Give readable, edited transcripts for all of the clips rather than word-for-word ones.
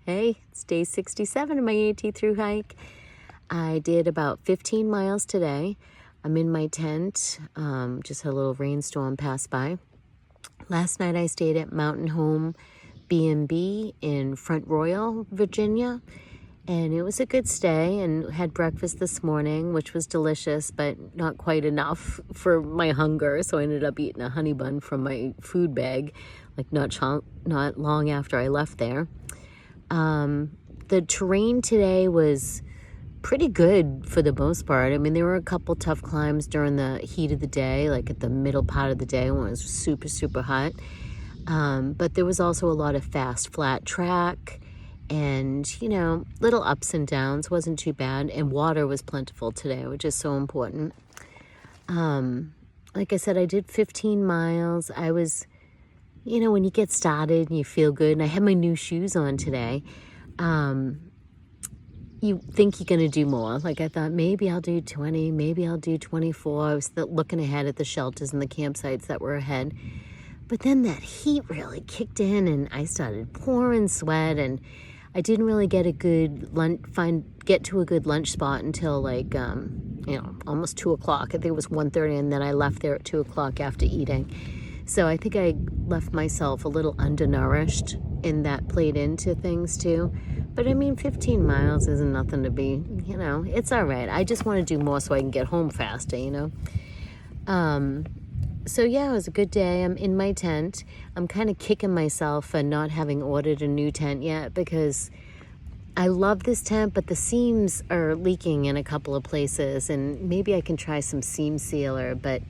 Hey, it's day 67 of my AT through hike. I did about 15 miles today. I'm in my tent. Just had a little rainstorm pass by. Last night I stayed at Mountain Home B&B in Front Royal, Virginia. And it was a good stay, and had breakfast this morning, which was delicious, but not quite enough for my hunger. So I ended up eating a honey bun from my food bag, like not long after I left there. The terrain today was pretty good for the most part. I mean, there were a couple tough climbs during the heat of the day, like at the middle part of the day when it was super, super hot. But there was also a lot of fast, flat track and, little ups and downs. Wasn't too bad. And water was plentiful today, which is so important. Like I said, I did 15 miles. I was, when you get started and you feel good, and I had my new shoes on today, you think you're going to do more. Like I thought, maybe I'll do 20, maybe I'll do 24. I was looking ahead at the shelters and the campsites that were ahead. But then that heat really kicked in and I started pouring sweat, and I didn't really get a good get to a good lunch spot until like, almost 2 o'clock. I think it was 1:30, and then I left there at 2 o'clock after eating. So I think I left myself a little undernourished, and that played into things too. But I mean, 15 miles isn't nothing to be, it's all right. I just want to do more so I can get home faster, So yeah, it was a good day. I'm in my tent. I'm kind of kicking myself for not having ordered a new tent yet, because I love this tent, but the seams are leaking in a couple of places, and maybe I can try some seam sealer, but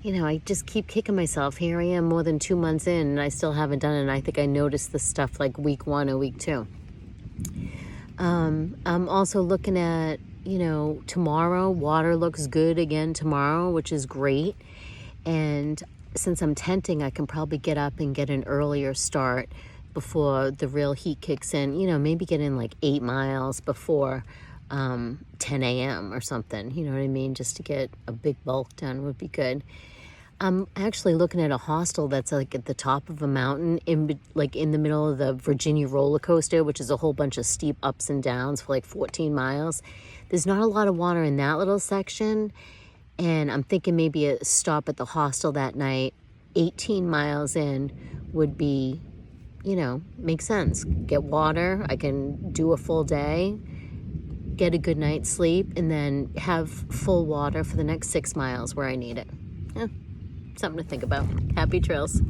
I just keep kicking myself. Here I am more than 2 months in, and I still haven't done it. And I think I noticed this stuff like week 1 or week 2. I'm also looking at, tomorrow. Water looks good again tomorrow, which is great. And since I'm tenting, I can probably get up and get an earlier start before the real heat kicks in. Maybe get in like 8 miles before 10 a.m. or something. You know what I mean? Just to get a big bulk done would be good. I'm actually looking at a hostel that's like at the top of a mountain in the middle of the Virginia roller coaster, which is a whole bunch of steep ups and downs for like 14 miles. There's not a lot of water in that little section. And I'm thinking maybe a stop at the hostel that night, 18 miles in, would be, make sense. Get water. I can do a full day, get a good night's sleep, and then have full water for the next 6 miles where I need it. Yeah, something to think about. Happy trails.